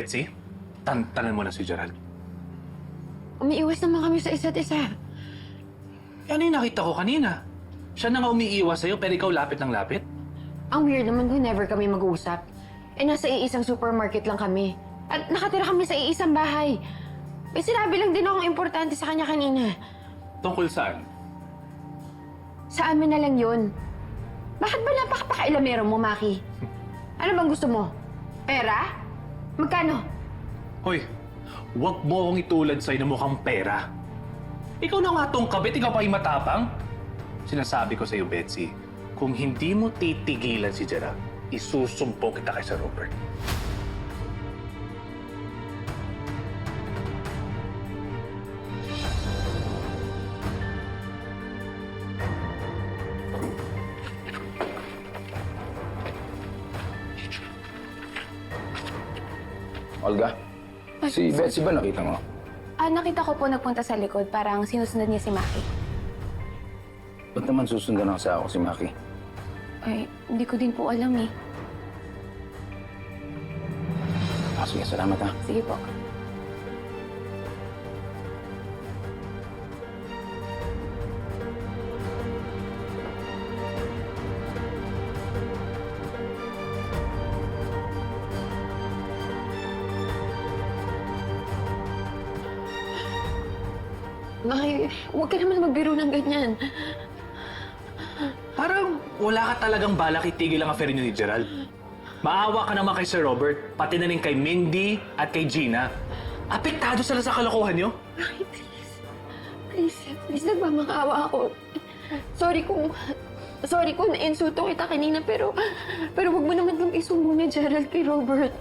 Betsy, tantanan mo na si Gerald. Umiiwas naman kami sa isa't isa. Ano yung nakita ko kanina? Siya na nga umiiwas sa'yo, pero ikaw lapit ng lapit? Ang weird naman kung never kami mag-uusap. Eh, nasa iisang supermarket lang kami. At nakatira kami sa iisang bahay. Eh, sinabi lang din akong importante sa kanya kanina. Tungkol saan? Sa amin na lang yun. Bakit ba napakapakailamero mo, Maki? Ano bang gusto mo? Pera? Magkano? Hoy, huwag mo akong itulad sa'yo na mukhang pera. Ikaw na nga tong kabit, ikaw pa yung matapang. Sinasabi ko sa'yo, Betsy, kung hindi mo titigilan si Gerald, isusumpong kita kay Sir Robert. Olga, si Betsy ba nakita mo? Nakita ko po nagpunta sa likod. Parang sinusunod niya si Maki. Ba't naman susundan ako sa si Maki? Ay, hindi ko din po alam eh. Sige, salamat ha. Sige po. Maki, huwag ka naman magbiro ng ganyan. Parang wala ka talagang balak itigil ang affair niyo ni Gerald. Maawa ka naman kay Sir Robert, pati na rin kay Mindy at kay Gina. Apektado sila sa kalokohan niyo. Maki, please. Please, nagmamakaawa ako. Sorry kung na-insulto kita kanina, pero huwag mo naman kang isumbong ni Gerald kay Robert.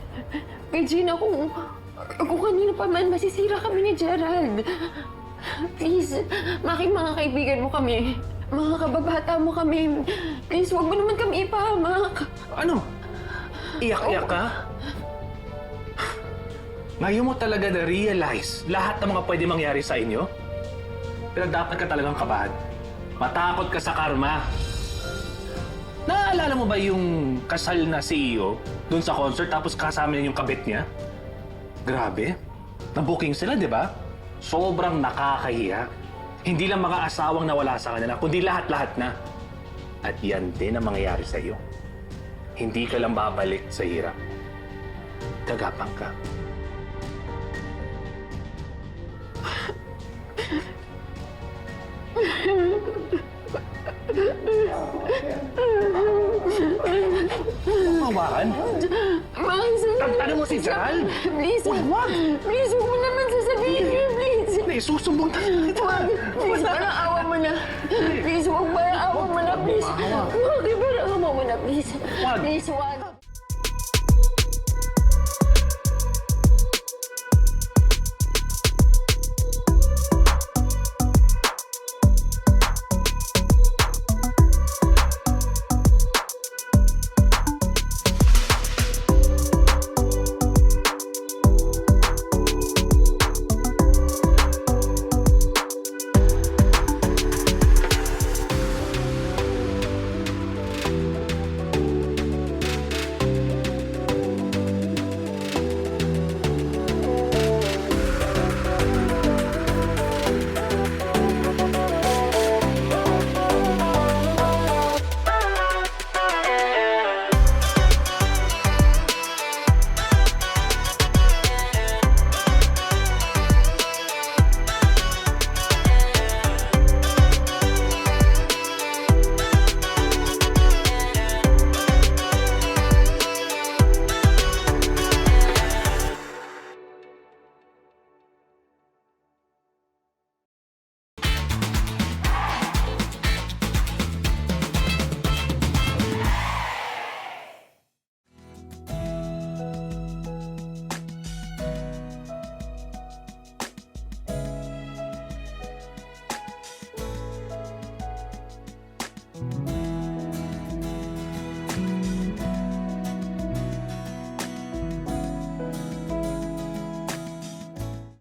Kay Gina, kung kanino pa man, masisira kami ni Gerald. Please, Maki, mga kaibigan mo kami. Mga kababata mo kami. Please, huwag mo naman kami ipahamak. Ano? Iyak-iyak ka? Ngayon mo talaga na-realize lahat ng mga pwede mangyari sa inyo? Pero dapat ka talagang kabahan. Matakot ka sa karma. Naaalala mo ba yung kasal na CEO dun sa concert tapos kasama niya yung kabit niya? Grabe. Nabooking sila, di ba? Sobrang nakakahiya. Hindi lang mga asawang nawala sa kanila, kundi lahat-lahat na. At yan din ang mangyayari sa iyo. Hindi ka lang babalik sa hirap. Gagapang ka. Mawakan? Maki, Tantanan mo si Gerald! Please, Wag! please, huwag mo naman sasabihin yun, please. Susumbong talaga kita. Wag, please, parang awa mo na. Please, huwag parang awa mo na, please. Maki, parang awa mo na, please. Wag. Please, wag.